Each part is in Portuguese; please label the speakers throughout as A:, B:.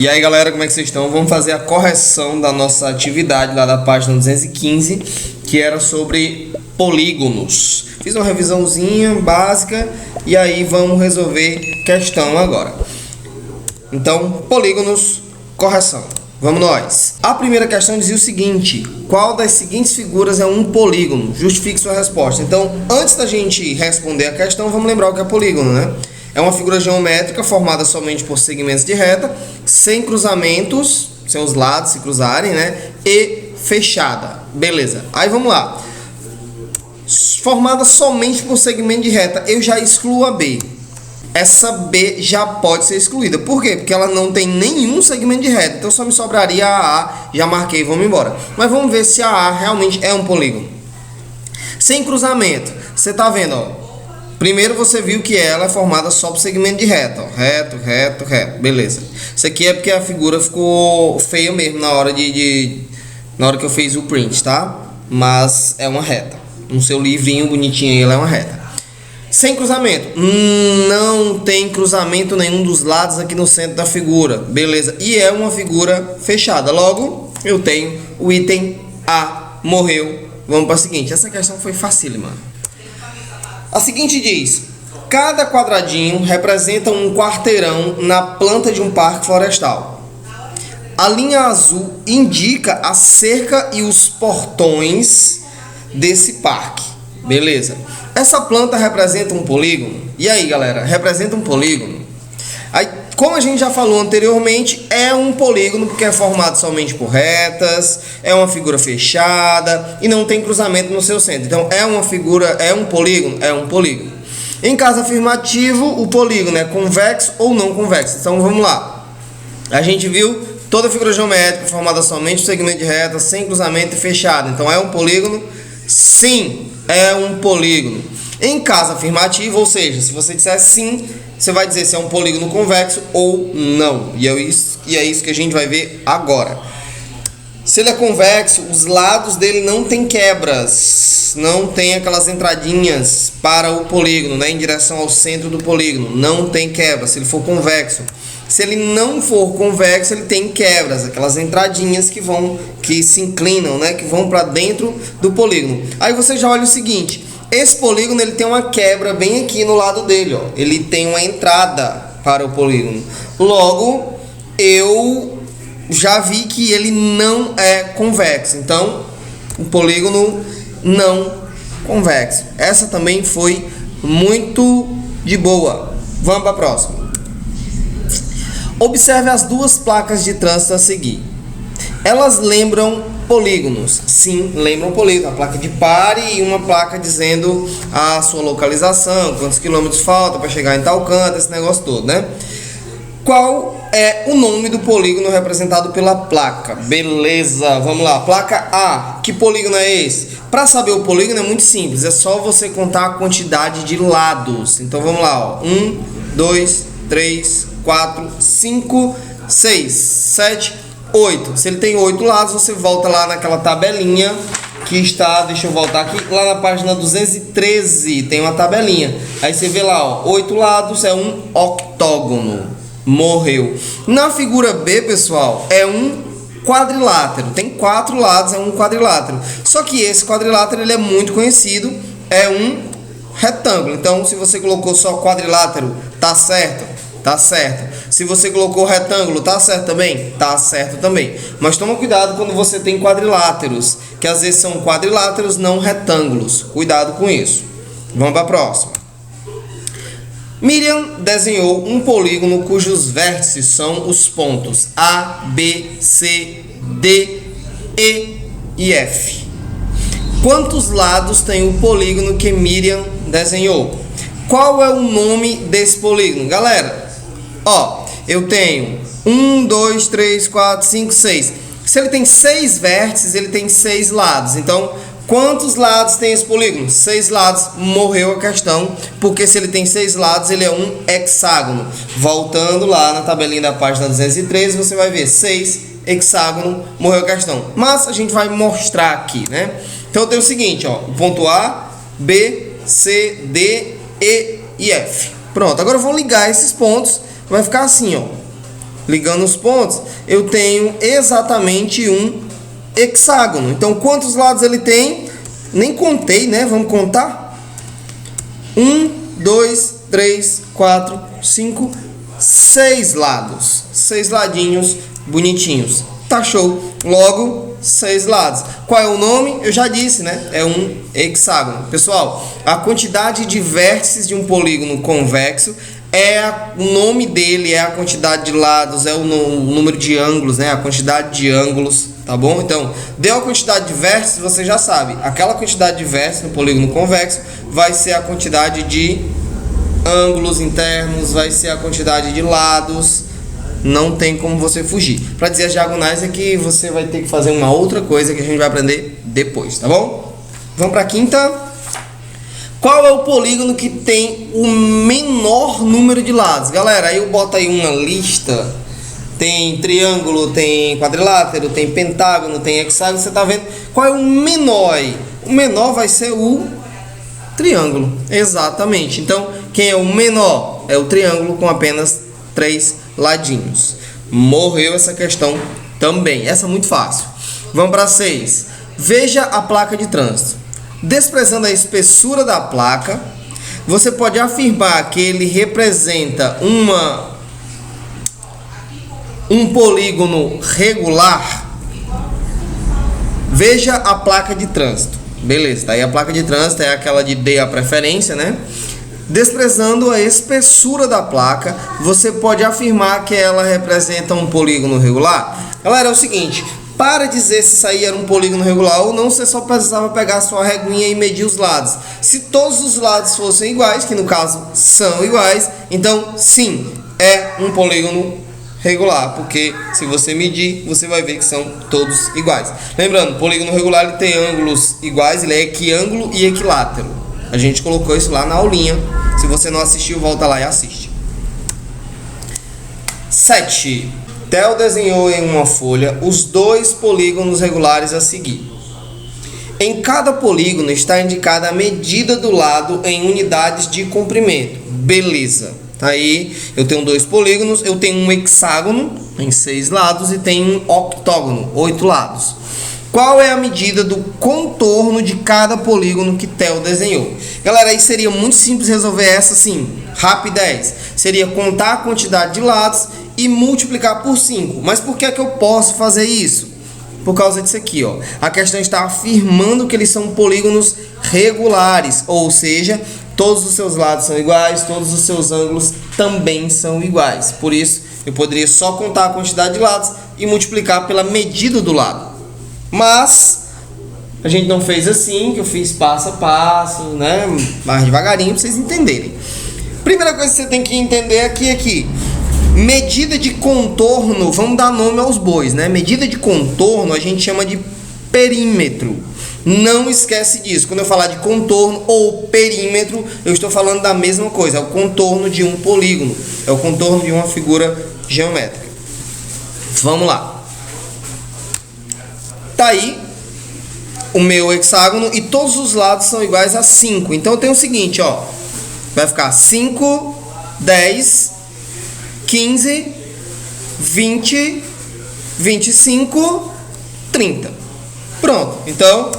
A: E aí galera, como é que vocês estão? Vamos fazer a correção da nossa atividade lá da página 215, que era sobre polígonos. Fiz uma revisãozinha básica e aí vamos resolver questão agora. Então, polígonos, correção. Vamos nós. A primeira questão dizia o seguinte: qual das seguintes figuras é um polígono? Justifique sua resposta. Então, antes da gente responder a questão, vamos lembrar o que é polígono, né? É uma figura geométrica formada somente por segmentos de reta, sem cruzamentos, sem os lados se cruzarem, né? E fechada. Beleza. Aí vamos lá. Formada somente por segmento de reta, eu já excluo a B. Essa B já pode ser excluída. Por quê? Porque ela não tem nenhum segmento de reta. Então só me sobraria a A. Já marquei, vamos embora. Mas vamos ver se a A realmente é um polígono. Sem cruzamento. Você tá vendo, ó. Primeiro você viu que ela é formada só por segmento de reta, ó. Reto, reto, reto. Beleza. Isso aqui é porque a figura ficou feia mesmo na hora na hora que eu fiz o print, tá? Mas é uma reta. No seu livrinho bonitinho aí, ela é uma reta. Sem cruzamento. Não tem cruzamento nenhum dos lados aqui no centro da figura. Beleza. E é uma figura fechada. Logo, eu tenho o item A. Morreu. Vamos para a seguinte. Essa questão foi facílima. A seguinte diz: cada quadradinho representa um quarteirão na planta de um parque florestal. A linha azul indica a cerca e os portões desse parque. Beleza. Essa planta representa um polígono. E aí, galera, representa um polígono? Aí, como a gente já falou anteriormente, é um polígono porque é formado somente por retas, é uma figura fechada e não tem cruzamento no seu centro. Então, é uma figura, é um polígono? É um polígono. Em caso afirmativo, o polígono é convexo ou não convexo. Então, vamos lá. A gente viu toda figura geométrica formada somente por segmento de reta, sem cruzamento e fechada. Então, é um polígono? Sim, é um polígono. Em caso afirmativo, ou seja, se você disser sim, você vai dizer se é um polígono convexo ou não. E é isso que a gente vai ver agora. Se ele é convexo, os lados dele não tem quebras, não tem aquelas entradinhas para o polígono, né, em direção ao centro do polígono. Não tem quebras, se ele for convexo. Se ele não for convexo, ele tem quebras, aquelas entradinhas que se inclinam, né, que vão para dentro do polígono. Aí você já olha o seguinte: esse polígono ele tem uma quebra bem aqui no lado dele, ó. Ele tem uma entrada para o polígono. Logo, eu já vi que ele não é convexo. Então, o polígono não convexo. Essa também foi muito de boa. Vamos para a próxima. Observe as duas placas de trânsito a seguir. Elas lembram polígonos? Sim, lembram polígonos. A placa de pare e uma placa dizendo a sua localização, quantos quilômetros falta para chegar em tal canto, esse negócio todo, né? Qual é o nome do polígono representado pela placa? Beleza, vamos lá. Placa A, que polígono é esse? Para saber o polígono é muito simples, é só você contar a quantidade de lados. Então vamos lá, ó. 1, 2, 3, 4, 5, 6, 7, 8. Se ele tem 8 lados, você volta lá naquela tabelinha que está, deixa eu voltar aqui, lá na página 213, tem uma tabelinha. Aí você vê lá, ó, 8 lados é um octógono. Morreu. Na figura B, pessoal, é um quadrilátero. Tem 4 lados, é um quadrilátero. Só que esse quadrilátero ele é muito conhecido, é um retângulo. Então, se você colocou só quadrilátero, tá certo? Tá certo. Se você colocou retângulo, tá certo também? Tá certo também. Mas toma cuidado quando você tem quadriláteros, que às vezes são quadriláteros, não retângulos. Cuidado com isso. Vamos para a próxima. Miriam desenhou um polígono cujos vértices são os pontos A, B, C, D, E e F. Quantos lados tem o polígono que Miriam desenhou? Qual é o nome desse polígono? Galera, ó, eu tenho 1, 2, 3, 4, 5, 6. Se ele tem 6 vértices, ele tem 6 lados. Então, quantos lados tem esse polígono? 6 lados. Morreu a questão, porque se ele tem 6 lados, ele é um hexágono. Voltando lá na tabelinha da página 213, você vai ver 6 hexágono, morreu a questão. Mas a gente vai mostrar aqui, né? Então, eu tenho o seguinte, ó, o ponto A, B, C, D, E e F. Pronto, agora eu vou ligar esses pontos, vai ficar assim, ó. ligando os pontos, eu tenho exatamente um hexágono. Então, quantos lados ele tem? Nem contei, né? Vamos contar? 1, 2, 3, 4, 5, 6 lados. 6 ladinhos bonitinhos. Tá show. Logo, 6 lados. Qual é o nome? Eu já disse, né? É um hexágono. Pessoal, a quantidade de vértices de um polígono convexo o nome dele é a quantidade de lados, é o número de ângulos, né? A quantidade de ângulos, tá bom? Então, deu a quantidade de vértices, você já sabe. Aquela quantidade de vértices no polígono convexo vai ser a quantidade de ângulos internos, vai ser a quantidade de lados. Não tem como você fugir. Para dizer as diagonais é que você vai ter que fazer uma outra coisa que a gente vai aprender depois, tá bom? Vamos para a quinta. Qual é o polígono que tem o menor número de lados? Galera, aí eu boto aí uma lista. Tem triângulo, tem quadrilátero, tem pentágono, tem hexágono. Você tá vendo? Qual é o menor aí? O menor vai ser o triângulo. Exatamente. Então, quem é o menor? É o triângulo com apenas 3 ladinhos. Morreu essa questão também. Essa é muito fácil. Vamos para 6. Veja a placa de trânsito. Desprezando a espessura da placa, você pode afirmar que ele representa um polígono regular. Veja a placa de trânsito. Beleza, tá aí a placa de trânsito, é aquela de dê a preferência, né? Desprezando a espessura da placa, você pode afirmar que ela representa um polígono regular. Galera, é o seguinte, para dizer se isso aí era um polígono regular ou não, você só precisava pegar a sua reguinha e medir os lados. Se todos os lados fossem iguais, que no caso são iguais, então sim, é um polígono regular, porque se você medir, você vai ver que são todos iguais. Lembrando, polígono regular ele tem ângulos iguais, ele é equiângulo e equilátero. A gente colocou isso lá na aulinha. Se você não assistiu, volta lá e assiste. 7. Theo desenhou em uma folha os 2 polígonos regulares a seguir. Em cada polígono está indicada a medida do lado em unidades de comprimento. Beleza. Aí eu tenho 2 polígonos, eu tenho um hexágono em 6 lados e tenho um octógono, 8 lados. Qual é a medida do contorno de cada polígono que Theo desenhou? Galera, aí seria muito simples resolver essa assim, rapidez. Seria contar a quantidade de lados e multiplicar por 5. Mas por que é que eu posso fazer isso? Por causa disso aqui, ó. A questão está afirmando que eles são polígonos regulares, ou seja, todos os seus lados são iguais, todos os seus ângulos também são iguais. Por isso, eu poderia só contar a quantidade de lados e multiplicar pela medida do lado. Mas a gente não fez assim, que eu fiz passo a passo, né? Mais devagarinho para vocês entenderem. Primeira coisa que você tem que entender aqui. Medida de contorno, vamos dar nome aos bois, né? Medida de contorno a gente chama de perímetro. Não esquece disso. Quando eu falar de contorno ou perímetro, eu estou falando da mesma coisa. É o contorno de um polígono. É o contorno de uma figura geométrica. Vamos lá. Tá aí o meu hexágono e todos os lados são iguais a 5. Então eu tenho o seguinte, ó. Vai ficar 5, 10, 15, 20, 25, 30. Pronto. Então,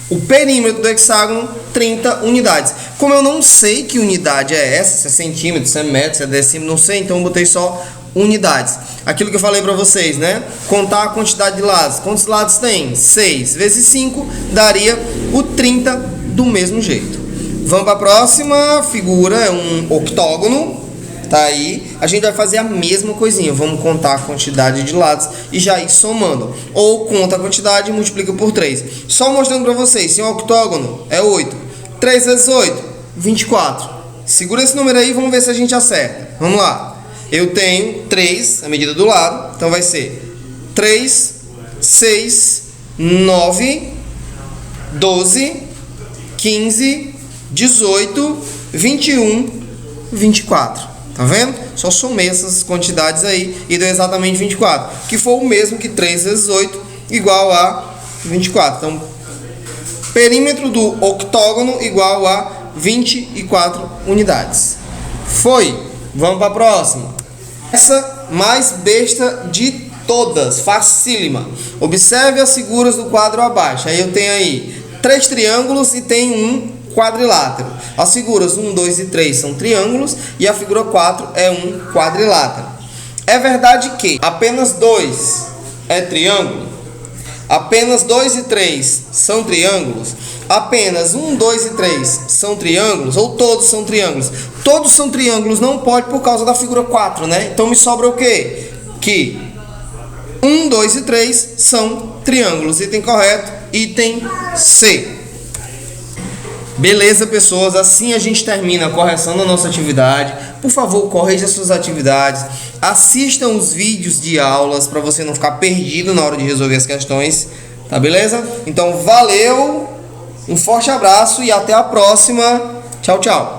A: o perímetro do hexágono, 30 unidades. Como eu não sei que unidade é essa, se é centímetro, se é metro, se é decímetro, não sei, então eu botei só unidades. Aquilo que eu falei para vocês, né? Contar a quantidade de lados. Quantos lados tem? 6 vezes 5 daria o 30 do mesmo jeito. Vamos para a próxima figura, é um octógono. Tá aí. A gente vai fazer a mesma coisinha. Vamos contar a quantidade de lados e já ir somando. Ou conta a quantidade e multiplica por 3. Só mostrando para vocês, se um octógono é 8. 3 vezes 8, 24. Segura esse número aí e vamos ver se a gente acerta. Vamos lá. Eu tenho 3, a medida do lado, então vai ser 3, 6, 9, 12, 15, 18, 21, 24. Tá vendo? Só somei essas quantidades aí e deu exatamente 24, que foi o mesmo que 3 vezes 8 igual a 24. Então, perímetro do octógono igual a 24 unidades. Foi! Vamos para a próxima. Essa mais besta de todas, facílima. Observe as figuras do quadro abaixo. Aí eu tenho aí 3 triângulos e tem um quadrilátero. As figuras 1, 2 e 3 são triângulos e a figura 4 é um quadrilátero. É verdade que apenas 2 é triângulo? Apenas 2 e 3 são triângulos? Apenas 1, 2 e 3 são triângulos? Ou todos são triângulos? Todos são triângulos, não pode por causa da figura 4, né? Então me sobra o quê? Que 1, 2 e 3 são triângulos. Item correto, item C. Beleza, pessoas, assim a gente termina a correção da nossa atividade. Por favor, corrija suas atividades. Assistam os vídeos de aulas para você não ficar perdido na hora de resolver as questões. Tá beleza? Então, valeu, um forte abraço e até a próxima. Tchau, tchau.